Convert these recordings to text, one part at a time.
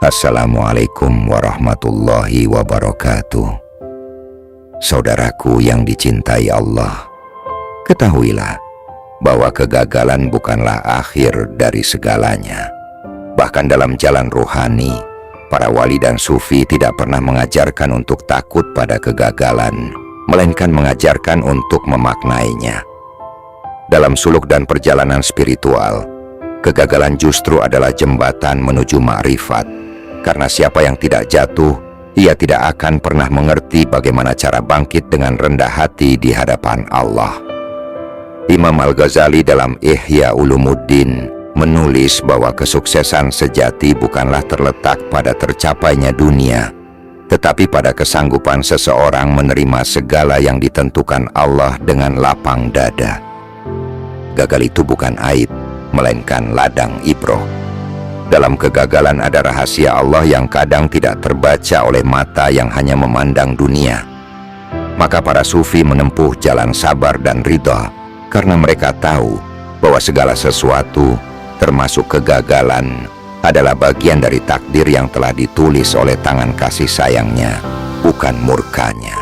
Assalamualaikum warahmatullahi wabarakatuh. Saudaraku yang dicintai Allah, ketahuilah bahwa kegagalan bukanlah akhir dari segalanya. Bahkan dalam jalan ruhani, para wali dan sufi tidak pernah mengajarkan untuk takut pada kegagalan, melainkan mengajarkan untuk memaknainya. Dalam suluk dan perjalanan spiritual, kegagalan justru adalah jembatan menuju ma'rifat, karena siapa yang tidak jatuh, ia tidak akan pernah mengerti bagaimana cara bangkit dengan rendah hati di hadapan Allah. Imam Al-Ghazali dalam Ihya Ulumuddin menulis bahwa kesuksesan sejati bukanlah terletak pada tercapainya dunia, tetapi pada kesanggupan seseorang menerima segala yang ditentukan Allah dengan lapang dada. Gagal itu bukan aib, melainkan ladang ibroh. Dalam kegagalan ada rahasia Allah yang kadang tidak terbaca oleh mata yang hanya memandang dunia. Maka para sufi menempuh jalan sabar dan ridha, karena mereka tahu bahwa segala sesuatu, termasuk kegagalan, adalah bagian dari takdir yang telah ditulis oleh tangan kasih sayangnya, bukan murkanya.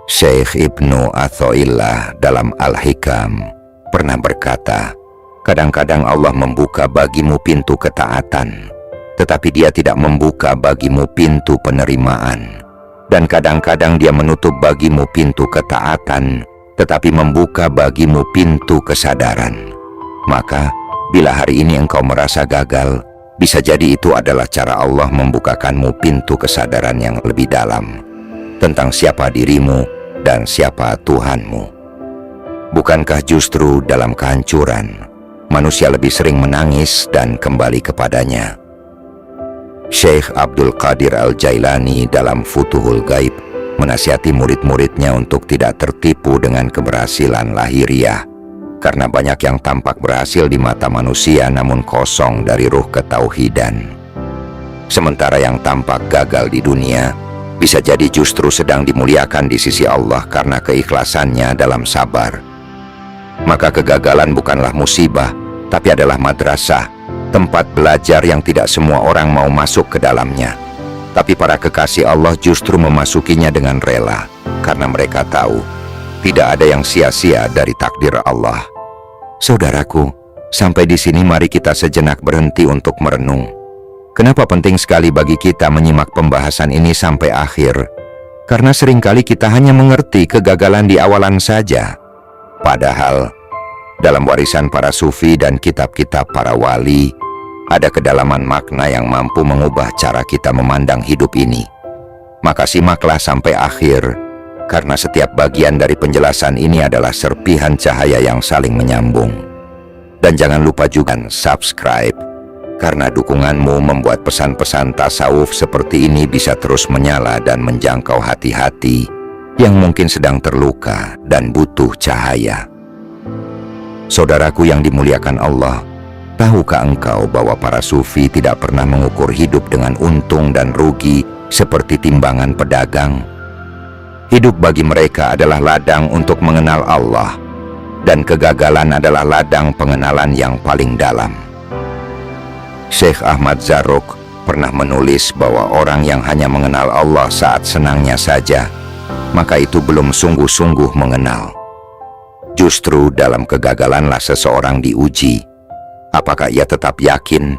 Syekh Ibnu Athaillah dalam Al-Hikam pernah berkata, kadang-kadang Allah membuka bagimu pintu ketaatan, tetapi Dia tidak membuka bagimu pintu penerimaan. Dan kadang-kadang Dia menutup bagimu pintu ketaatan, tetapi membuka bagimu pintu kesadaran. Maka, bila hari ini engkau merasa gagal, bisa jadi itu adalah cara Allah membukakanmu pintu kesadaran yang lebih dalam tentang siapa dirimu dan siapa Tuhanmu. Bukankah justru dalam kehancuran, manusia lebih sering menangis dan kembali kepadanya? Syekh Abdul Qadir Al-Jailani dalam Futuhul Gaib menasihati murid-muridnya untuk tidak tertipu dengan keberhasilan lahiriah, karena banyak yang tampak berhasil di mata manusia namun kosong dari ruh ketauhidan. Sementara yang tampak gagal di dunia bisa jadi justru sedang dimuliakan di sisi Allah karena keikhlasannya dalam sabar. Maka kegagalan bukanlah musibah, tapi adalah madrasah, tempat belajar yang tidak semua orang mau masuk ke dalamnya. Tapi para kekasih Allah justru memasukinya dengan rela, karena mereka tahu tidak ada yang sia-sia dari takdir Allah. Saudaraku, sampai di sini mari kita sejenak berhenti untuk merenung. Kenapa penting sekali bagi kita menyimak pembahasan ini sampai akhir? Karena seringkali kita hanya mengerti kegagalan di awalan saja. Padahal, dalam warisan para sufi dan kitab-kitab para wali, ada kedalaman makna yang mampu mengubah cara kita memandang hidup ini. Maka simaklah sampai akhir, karena setiap bagian dari penjelasan ini adalah serpihan cahaya yang saling menyambung. Dan jangan lupa juga subscribe, karena dukunganmu membuat pesan-pesan tasawuf seperti ini bisa terus menyala dan menjangkau hati-hati yang mungkin sedang terluka dan butuh cahaya. Saudaraku yang dimuliakan Allah, tahukah engkau bahwa para sufi tidak pernah mengukur hidup dengan untung dan rugi seperti timbangan pedagang? Hidup bagi mereka adalah ladang untuk mengenal Allah, dan kegagalan adalah ladang pengenalan yang paling dalam. Syekh Ahmad Zarruq pernah menulis bahwa orang yang hanya mengenal Allah saat senangnya saja, maka itu belum sungguh-sungguh mengenal. Justru dalam kegagalanlah seseorang diuji. Apakah ia tetap yakin?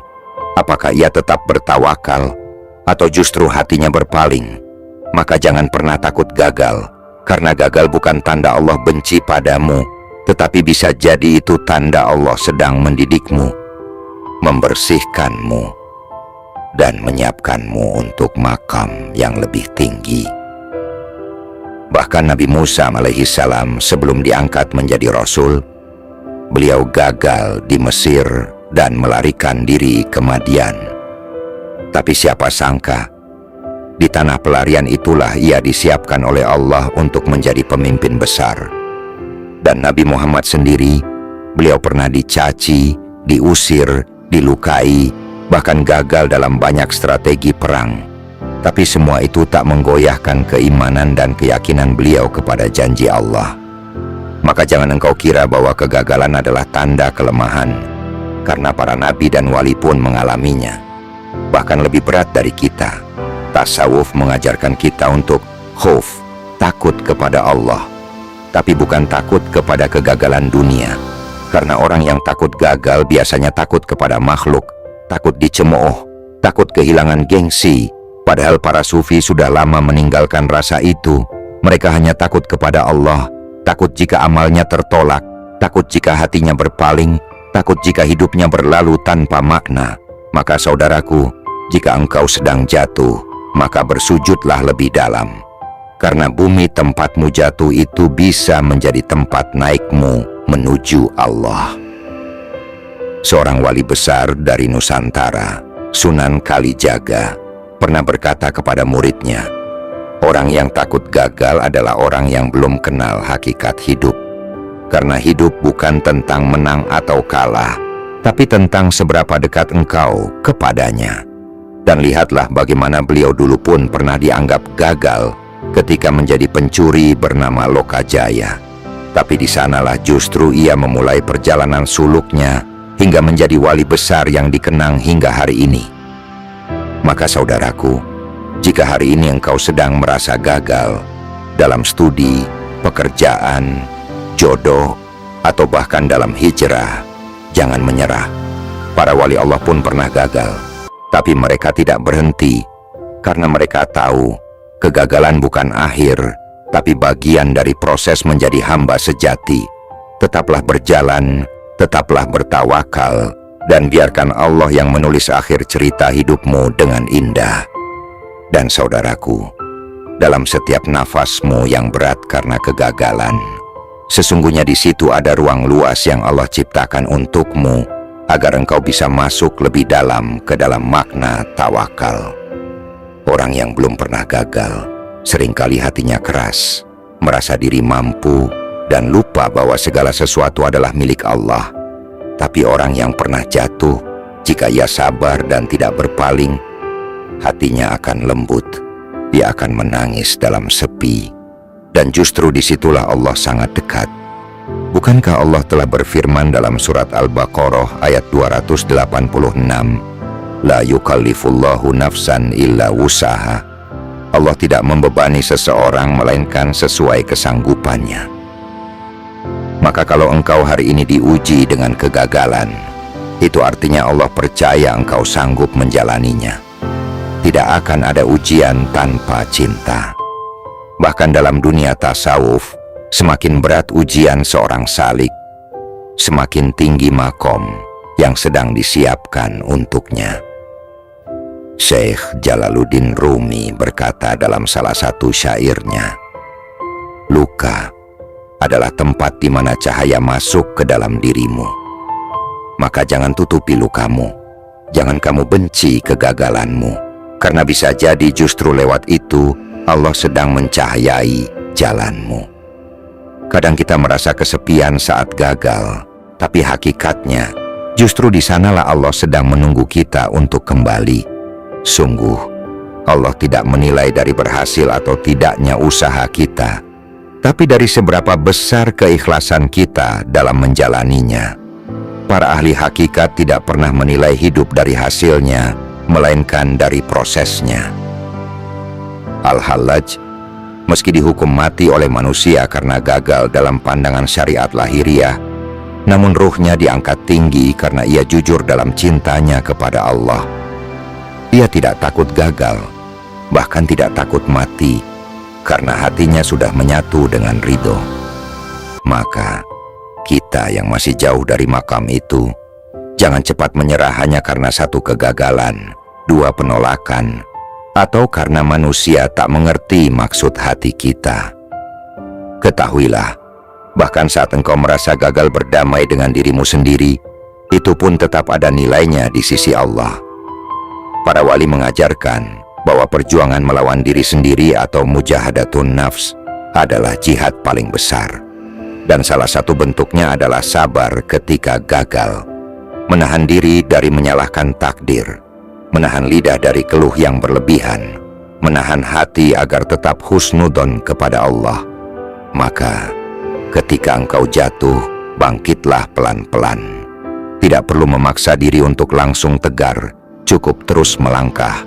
Apakah ia tetap bertawakal? Atau justru hatinya berpaling? Maka jangan pernah takut gagal, karena gagal bukan tanda Allah benci padamu, tetapi bisa jadi itu tanda Allah sedang mendidikmu, membersihkanmu, dan menyiapkanmu untuk makam yang lebih tinggi. Bahkan Nabi Musa alaihissalam sebelum diangkat menjadi Rasul, beliau gagal di Mesir dan melarikan diri ke Madian. Tapi siapa sangka, di tanah pelarian itulah ia disiapkan oleh Allah untuk menjadi pemimpin besar. Dan Nabi Muhammad sendiri, beliau pernah dicaci, diusir, dilukai, bahkan gagal dalam banyak strategi perang. Tapi semua itu tak menggoyahkan keimanan dan keyakinan beliau kepada janji Allah. Maka jangan engkau kira bahwa kegagalan adalah tanda kelemahan, karena para nabi dan wali pun mengalaminya. bahkan lebih berat dari kita. Tasawuf mengajarkan kita untuk khauf, takut kepada Allah, tapi bukan takut kepada kegagalan dunia. Karena orang yang takut gagal biasanya takut kepada makhluk, takut dicemooh, takut kehilangan gengsi. Padahal para sufi sudah lama meninggalkan rasa itu. Mereka hanya takut kepada Allah, takut jika amalnya tertolak, takut jika hatinya berpaling, takut jika hidupnya berlalu tanpa makna. Maka saudaraku, jika engkau sedang jatuh, maka bersujudlah lebih dalam. Karena bumi tempatmu jatuh itu bisa menjadi tempat naikmu menuju Allah. Seorang wali besar dari Nusantara, Sunan Kalijaga, pernah berkata kepada muridnya, orang yang takut gagal adalah orang yang belum kenal hakikat hidup. Karena hidup bukan tentang menang atau kalah, tapi tentang seberapa dekat engkau kepadanya. Dan lihatlah bagaimana beliau dulu pun pernah dianggap gagal ketika menjadi pencuri bernama Lokajaya. Tapi di sanalah justru ia memulai perjalanan suluknya hingga menjadi wali besar yang dikenang hingga hari ini. Maka saudaraku, jika hari ini engkau sedang merasa gagal dalam studi, pekerjaan, jodoh, atau bahkan dalam hijrah, jangan menyerah. Para wali Allah pun pernah gagal, tapi mereka tidak berhenti karena mereka tahu kegagalan bukan akhir, tapi bagian dari proses menjadi hamba sejati. Tetaplah berjalan, tetaplah bertawakal, dan biarkan Allah yang menulis akhir cerita hidupmu dengan indah. Dan saudaraku, dalam setiap nafasmu yang berat karena kegagalan, sesungguhnya di situ ada ruang luas yang Allah ciptakan untukmu, agar engkau bisa masuk lebih dalam ke dalam makna tawakal. Orang yang belum pernah gagal, seringkali hatinya keras, merasa diri mampu, dan lupa bahwa segala sesuatu adalah milik Allah. Tapi orang yang pernah jatuh, jika ia sabar dan tidak berpaling, hatinya akan lembut. Dia akan menangis dalam sepi. Dan justru disitulah Allah sangat dekat. Bukankah Allah telah berfirman dalam surat Al-Baqarah ayat 286, La yukallifullahu nafsan illa wusaha. Allah tidak membebani seseorang melainkan sesuai kesanggupannya. Maka kalau engkau hari ini diuji dengan kegagalan, itu artinya Allah percaya engkau sanggup menjalaninya. Tidak akan ada ujian tanpa cinta. Bahkan dalam dunia tasawuf, semakin berat ujian seorang salik, semakin tinggi makom yang sedang disiapkan untuknya. Syekh Jalaluddin Rumi berkata dalam salah satu syairnya, luka adalah tempat di mana cahaya masuk ke dalam dirimu. Maka jangan tutupi lukamu, jangan kamu benci kegagalanmu, karena bisa jadi justru lewat itu Allah sedang mencahayai jalanmu. Kadang kita merasa kesepian saat gagal, tapi hakikatnya justru di sanalah Allah sedang menunggu kita untuk kembali. Sungguh, Allah tidak menilai dari berhasil atau tidaknya usaha kita, tapi dari seberapa besar keikhlasan kita dalam menjalaninya. Para ahli hakikat tidak pernah menilai hidup dari hasilnya, melainkan dari prosesnya. Al-Hallaj, meski dihukum mati oleh manusia karena gagal dalam pandangan syariat lahiriah, namun ruhnya diangkat tinggi karena ia jujur dalam cintanya kepada Allah. Ia tidak takut gagal, bahkan tidak takut mati, karena hatinya sudah menyatu dengan ridho. Maka, kita yang masih jauh dari makam itu, jangan cepat menyerah hanya karena satu kegagalan, dua penolakan, atau karena manusia tak mengerti maksud hati kita. Ketahuilah, bahkan saat engkau merasa gagal berdamai dengan dirimu sendiri, itu pun tetap ada nilainya di sisi Allah. Para wali mengajarkan bahwa perjuangan melawan diri sendiri atau mujahadatun nafs adalah jihad paling besar. Dan salah satu bentuknya adalah sabar ketika gagal, menahan diri dari menyalahkan takdir, menahan lidah dari keluh yang berlebihan, menahan hati agar tetap husnudon kepada Allah. Maka, ketika engkau jatuh, bangkitlah pelan-pelan. Tidak perlu memaksa diri untuk langsung tegar, cukup terus melangkah.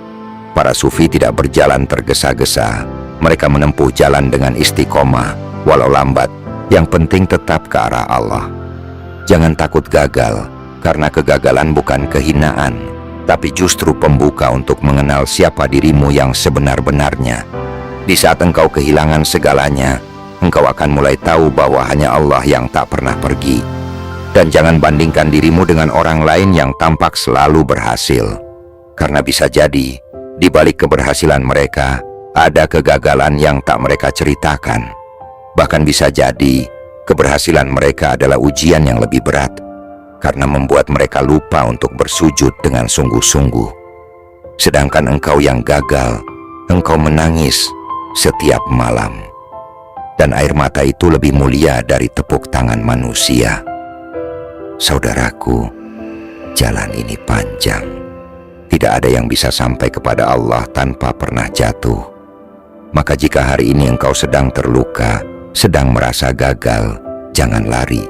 Para sufi tidak berjalan tergesa-gesa. Mereka menempuh jalan dengan istiqomah, walau lambat. Yang penting tetap ke arah Allah. Jangan takut gagal, karena kegagalan bukan kehinaan, tapi justru pembuka untuk mengenal siapa dirimu yang sebenar-benarnya. Di saat engkau kehilangan segalanya, engkau akan mulai tahu bahwa hanya Allah yang tak pernah pergi. Dan jangan bandingkan dirimu dengan orang lain yang tampak selalu berhasil. Karena bisa jadi, di balik keberhasilan mereka, ada kegagalan yang tak mereka ceritakan. Bahkan bisa jadi, keberhasilan mereka adalah ujian yang lebih berat, karena membuat mereka lupa untuk bersujud dengan sungguh-sungguh. Sedangkan engkau yang gagal, engkau menangis setiap malam. Dan air mata itu lebih mulia dari tepuk tangan manusia. Saudaraku, jalan ini panjang. Tidak ada yang bisa sampai kepada Allah tanpa pernah jatuh. Maka jika hari ini engkau sedang terluka, sedang merasa gagal, jangan lari.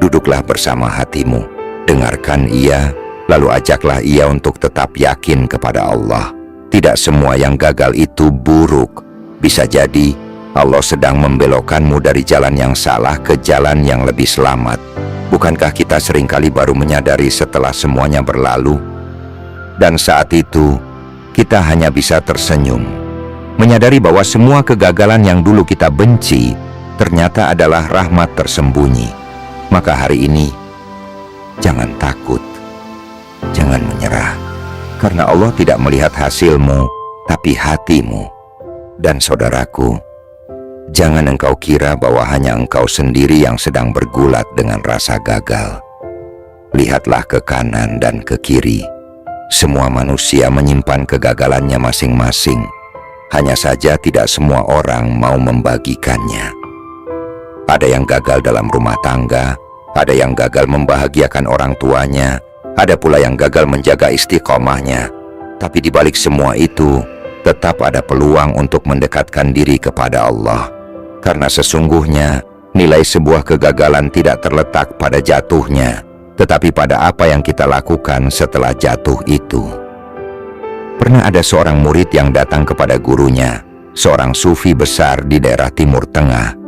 Duduklah bersama hatimu, dengarkan ia, lalu ajaklah ia untuk tetap yakin kepada Allah. Tidak semua yang gagal itu buruk. Bisa jadi Allah sedang membelokkanmu dari jalan yang salah ke jalan yang lebih selamat. Bukankah kita seringkali baru menyadari setelah semuanya berlalu? Dan saat itu, kita hanya bisa tersenyum, menyadari bahwa semua kegagalan yang dulu kita benci ternyata adalah rahmat tersembunyi. Maka hari ini, jangan takut, jangan menyerah, karena Allah tidak melihat hasilmu, tapi hatimu. Dan saudaraku, jangan engkau kira bahwa hanya engkau sendiri yang sedang bergulat dengan rasa gagal. Lihatlah ke kanan dan ke kiri. Semua manusia menyimpan kegagalannya masing-masing. Hanya saja tidak semua orang mau membagikannya. Ada yang gagal dalam rumah tangga, ada yang gagal membahagiakan orang tuanya, ada pula yang gagal menjaga istiqomahnya. Tapi di balik semua itu, tetap ada peluang untuk mendekatkan diri kepada Allah. Karena sesungguhnya, nilai sebuah kegagalan tidak terletak pada jatuhnya, tetapi pada apa yang kita lakukan setelah jatuh itu. Pernah ada seorang murid yang datang kepada gurunya, seorang sufi besar di daerah Timur Tengah.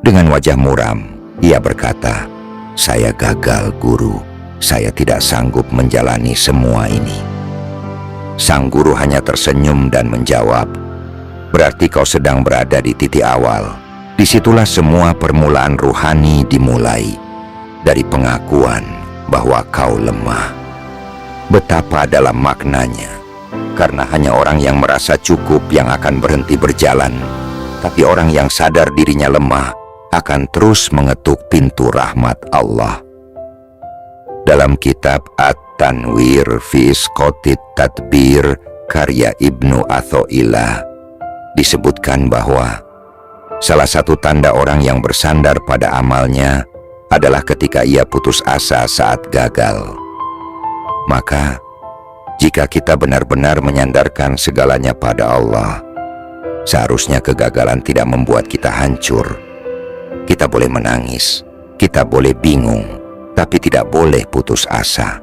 Dengan wajah muram, ia berkata, "Saya gagal, guru. Saya tidak sanggup menjalani semua ini." Sang guru hanya tersenyum dan menjawab, "Berarti kau sedang berada di titik awal. Disitulah semua permulaan ruhani dimulai, dari pengakuan bahwa kau lemah." Betapa dalam maknanya, karena hanya orang yang merasa cukup yang akan berhenti berjalan, tapi orang yang sadar dirinya lemah akan terus mengetuk pintu rahmat Allah. Dalam kitab At-Tanwir fi Isqatit Tadbir karya Ibnu Athaillah disebutkan bahwa salah satu tanda orang yang bersandar pada amalnya adalah ketika ia putus asa saat gagal. Maka, jika kita benar-benar menyandarkan segalanya pada Allah, seharusnya kegagalan tidak membuat kita hancur. Kita boleh menangis, kita boleh bingung, tapi tidak boleh putus asa.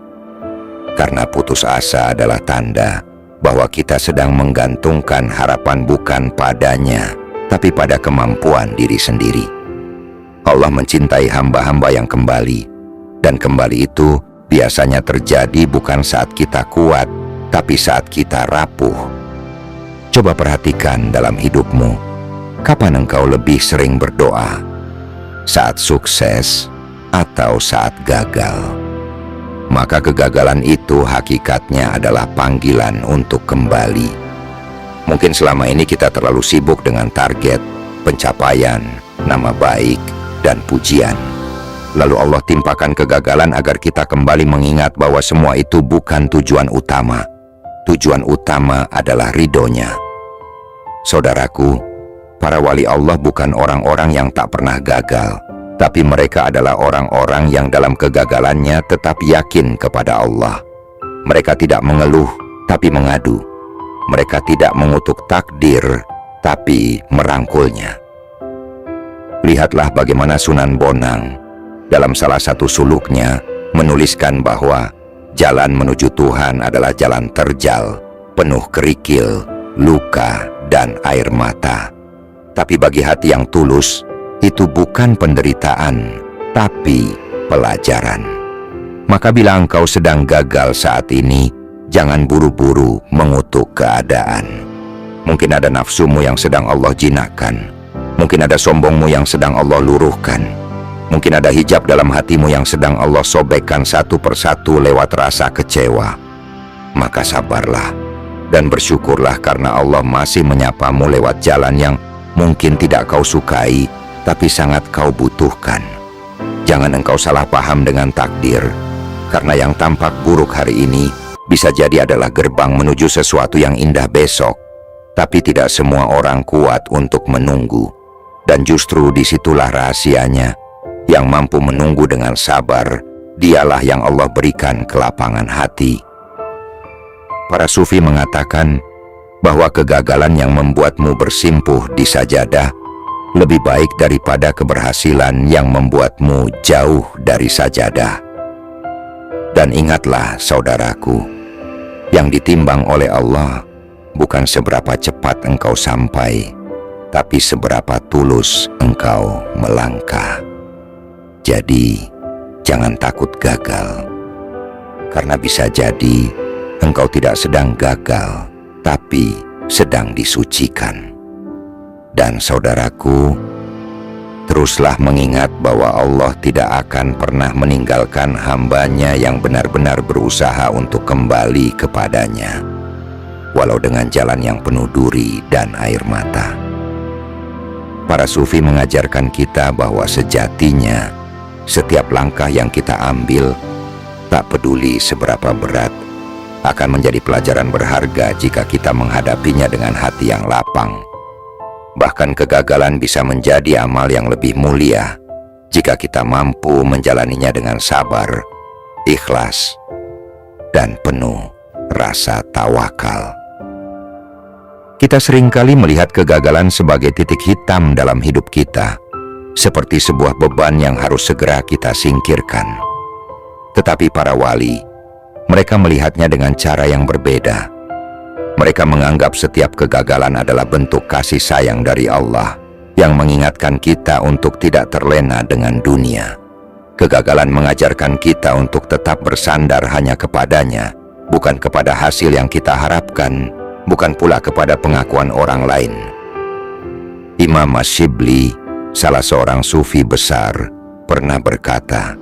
Karena putus asa adalah tanda bahwa kita sedang menggantungkan harapan bukan padanya, tapi pada kemampuan diri sendiri. Allah mencintai hamba-hamba yang kembali, dan kembali itu biasanya terjadi bukan saat kita kuat, tapi saat kita rapuh. Coba perhatikan dalam hidupmu, kapan engkau lebih sering berdoa? Saat sukses atau saat gagal? Maka kegagalan itu hakikatnya adalah panggilan untuk kembali. Mungkin selama ini kita terlalu sibuk dengan target, pencapaian, nama baik, dan pujian. Lalu Allah timpakan kegagalan agar kita kembali mengingat bahwa semua itu bukan tujuan utama. Tujuan utama adalah ridhonya. Saudaraku, para wali Allah bukan orang-orang yang tak pernah gagal, tapi mereka adalah orang-orang yang dalam kegagalannya tetap yakin kepada Allah. Mereka tidak mengeluh, tapi mengadu. Mereka tidak mengutuk takdir, tapi merangkulnya. Lihatlah bagaimana Sunan Bonang dalam salah satu suluknya menuliskan bahwa jalan menuju Tuhan adalah jalan terjal, penuh kerikil, luka, dan air mata. Tapi bagi hati yang tulus, itu bukan penderitaan, tapi pelajaran. Maka bila engkau sedang gagal saat ini, jangan buru-buru mengutuk keadaan. Mungkin ada nafsumu yang sedang Allah jinakkan. Mungkin ada sombongmu yang sedang Allah luruhkan. Mungkin ada hijab dalam hatimu yang sedang Allah sobekkan satu persatu lewat rasa kecewa. Maka sabarlah dan bersyukurlah karena Allah masih menyapamu lewat jalan yang mungkin tidak kau sukai, tapi sangat kau butuhkan. Jangan engkau salah paham dengan takdir, karena yang tampak buruk hari ini bisa jadi adalah gerbang menuju sesuatu yang indah besok. Tapi tidak semua orang kuat untuk menunggu. Dan justru disitulah rahasianya. Yang mampu menunggu dengan sabar, dialah yang Allah berikan kelapangan hati. Para sufi mengatakan bahwa kegagalan yang membuatmu bersimpuh di sajadah lebih baik daripada keberhasilan yang membuatmu jauh dari sajadah. Dan ingatlah saudaraku, yang ditimbang oleh Allah bukan seberapa cepat engkau sampai, tapi seberapa tulus engkau melangkah. Jadi, jangan takut gagal, karena bisa jadi engkau tidak sedang gagal, tapi sedang disucikan. Dan saudaraku, teruslah mengingat bahwa Allah tidak akan pernah meninggalkan hambanya yang benar-benar berusaha untuk kembali kepadanya, walau dengan jalan yang penuh duri dan air mata. Para sufi mengajarkan kita bahwa sejatinya setiap langkah yang kita ambil, tak peduli seberapa berat, akan menjadi pelajaran berharga jika kita menghadapinya dengan hati yang lapang. Bahkan kegagalan bisa menjadi amal yang lebih mulia jika kita mampu menjalaninya dengan sabar, ikhlas, dan penuh rasa tawakal. Kita seringkali melihat kegagalan sebagai titik hitam dalam hidup kita, seperti sebuah beban yang harus segera kita singkirkan. Tetapi para wali, mereka melihatnya dengan cara yang berbeda. Mereka menganggap setiap kegagalan adalah bentuk kasih sayang dari Allah yang mengingatkan kita untuk tidak terlena dengan dunia. Kegagalan mengajarkan kita untuk tetap bersandar hanya kepadanya, bukan kepada hasil yang kita harapkan, bukan pula kepada pengakuan orang lain. Imam Ash-Shibli, salah seorang sufi besar, pernah berkata,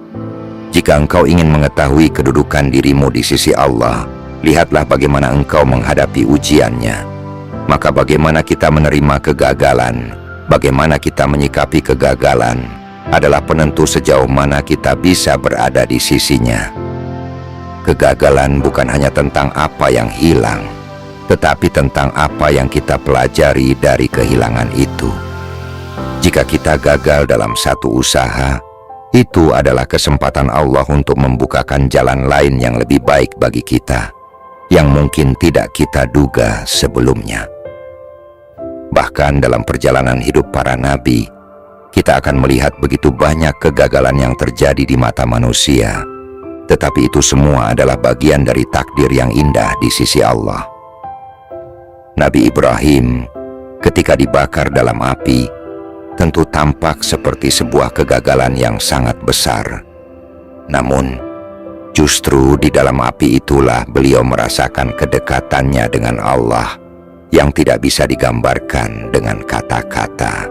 "Jika engkau ingin mengetahui kedudukan dirimu di sisi Allah, lihatlah bagaimana engkau menghadapi ujiannya. Maka bagaimana kita menerima kegagalan, bagaimana kita menyikapi kegagalan, adalah penentu sejauh mana kita bisa berada di sisinya." Kegagalan bukan hanya tentang apa yang hilang, tetapi tentang apa yang kita pelajari dari kehilangan itu. Jika kita gagal dalam satu usaha, itu adalah kesempatan Allah untuk membukakan jalan lain yang lebih baik bagi kita, yang mungkin tidak kita duga sebelumnya. Bahkan dalam perjalanan hidup para nabi, kita akan melihat begitu banyak kegagalan yang terjadi di mata manusia, tetapi itu semua adalah bagian dari takdir yang indah di sisi Allah. Nabi Ibrahim, ketika dibakar dalam api, tentu tampak seperti sebuah kegagalan yang sangat besar. Namun, justru di dalam api itulah beliau merasakan kedekatannya dengan Allah yang tidak bisa digambarkan dengan kata-kata.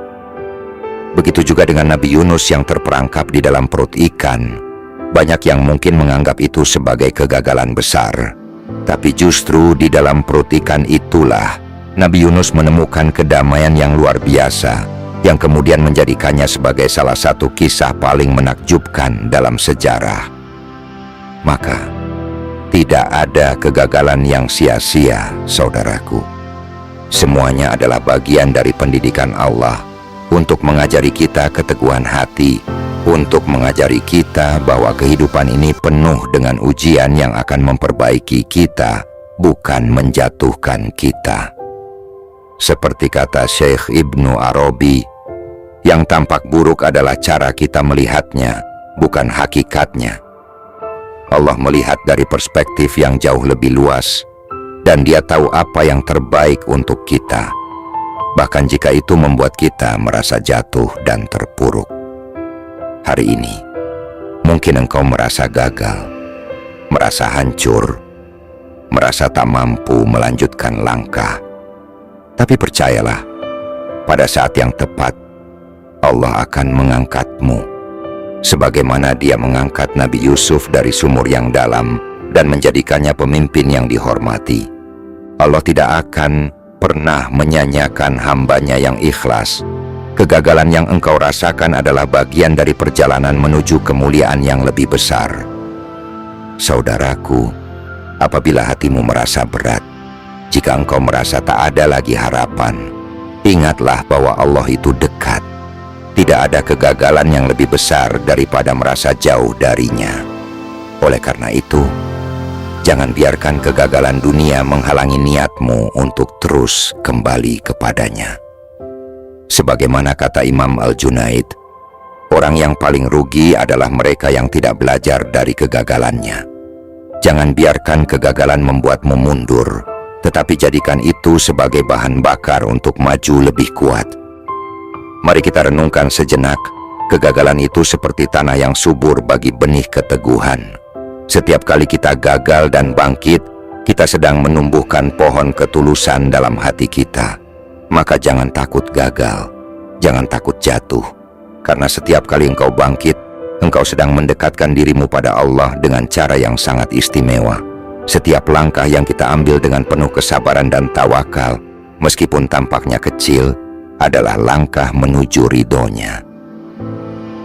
Begitu juga dengan Nabi Yunus yang terperangkap di dalam perut ikan. Banyak yang mungkin menganggap itu sebagai kegagalan besar. Tapi justru di dalam perut ikan itulah Nabi Yunus menemukan kedamaian yang luar biasa, yang kemudian menjadikannya sebagai salah satu kisah paling menakjubkan dalam sejarah. Maka, tidak ada kegagalan yang sia-sia, saudaraku. Semuanya adalah bagian dari pendidikan Allah untuk mengajari kita keteguhan hati, untuk mengajari kita bahwa kehidupan ini penuh dengan ujian yang akan memperbaiki kita, bukan menjatuhkan kita. Seperti kata Syekh Ibnu Arabi, yang tampak buruk adalah cara kita melihatnya, bukan hakikatnya. Allah melihat dari perspektif yang jauh lebih luas, dan Dia tahu apa yang terbaik untuk kita, bahkan jika itu membuat kita merasa jatuh dan terpuruk. Hari ini, mungkin engkau merasa gagal, merasa hancur, merasa tak mampu melanjutkan langkah. Tapi percayalah, pada saat yang tepat, Allah akan mengangkatmu, sebagaimana Dia mengangkat Nabi Yusuf dari sumur yang dalam dan menjadikannya pemimpin yang dihormati. Allah tidak akan pernah menyanyiakan hambanya yang ikhlas. Kegagalan yang engkau rasakan adalah bagian dari perjalanan menuju kemuliaan yang lebih besar. Saudaraku, apabila hatimu merasa berat, jika engkau merasa tak ada lagi harapan, ingatlah bahwa Allah itu dekat. Tidak ada kegagalan yang lebih besar daripada merasa jauh darinya. Oleh karena itu, jangan biarkan kegagalan dunia menghalangi niatmu untuk terus kembali kepadanya. Sebagaimana kata Imam Al-Junaid, orang yang paling rugi adalah mereka yang tidak belajar dari kegagalannya. Jangan biarkan kegagalan membuatmu mundur, tetapi jadikan itu sebagai bahan bakar untuk maju lebih kuat. Mari kita renungkan sejenak, kegagalan itu seperti tanah yang subur bagi benih keteguhan. Setiap kali kita gagal dan bangkit, kita sedang menumbuhkan pohon ketulusan dalam hati kita. Maka jangan takut gagal, jangan takut jatuh, karena setiap kali engkau bangkit, engkau sedang mendekatkan dirimu pada Allah dengan cara yang sangat istimewa. Setiap langkah yang kita ambil dengan penuh kesabaran dan tawakal, meskipun tampaknya kecil, adalah langkah menuju ridhonya.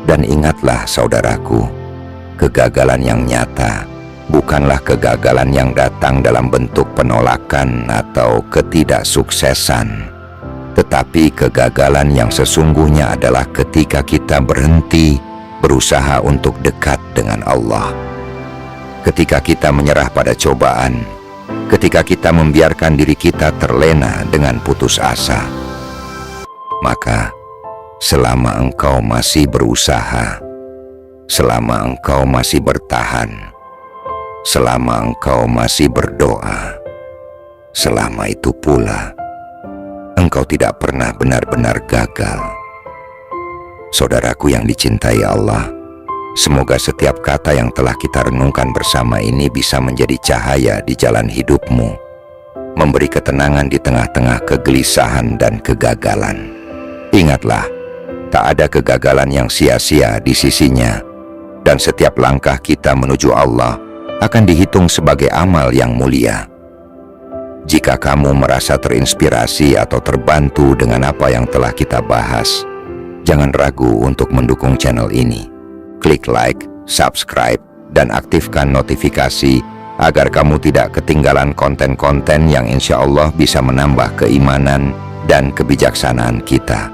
Dan ingatlah saudaraku, kegagalan yang nyata bukanlah kegagalan yang datang dalam bentuk penolakan atau ketidaksuksesan, tetapi kegagalan yang sesungguhnya adalah ketika kita berhenti berusaha untuk dekat dengan Allah. Ketika kita menyerah pada cobaan, ketika kita membiarkan diri kita terlena dengan putus asa, maka selama engkau masih berusaha, selama engkau masih bertahan, selama engkau masih berdoa, selama itu pula engkau tidak pernah benar-benar gagal. Saudaraku yang dicintai Allah, semoga setiap kata yang telah kita renungkan bersama ini bisa menjadi cahaya di jalan hidupmu, memberi ketenangan di tengah-tengah kegelisahan dan kegagalan. Ingatlah, tak ada kegagalan yang sia-sia di sisinya, dan setiap langkah kita menuju Allah akan dihitung sebagai amal yang mulia. Jika kamu merasa terinspirasi atau terbantu dengan apa yang telah kita bahas, jangan ragu untuk mendukung channel ini. Klik like, subscribe, dan aktifkan notifikasi agar kamu tidak ketinggalan konten-konten yang insya Allah bisa menambah keimanan dan kebijaksanaan kita.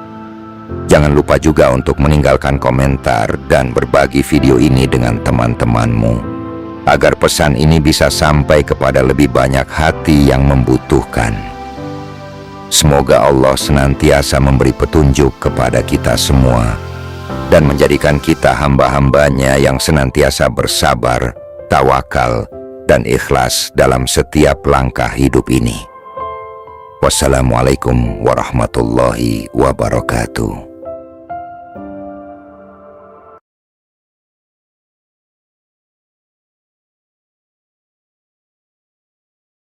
Jangan lupa juga untuk meninggalkan komentar dan berbagi video ini dengan teman-temanmu, agar pesan ini bisa sampai kepada lebih banyak hati yang membutuhkan. Semoga Allah senantiasa memberi petunjuk kepada kita semua, dan menjadikan kita hamba-hambanya yang senantiasa bersabar, tawakal, dan ikhlas dalam setiap langkah hidup ini. Wassalamualaikum warahmatullahi wabarakatuh.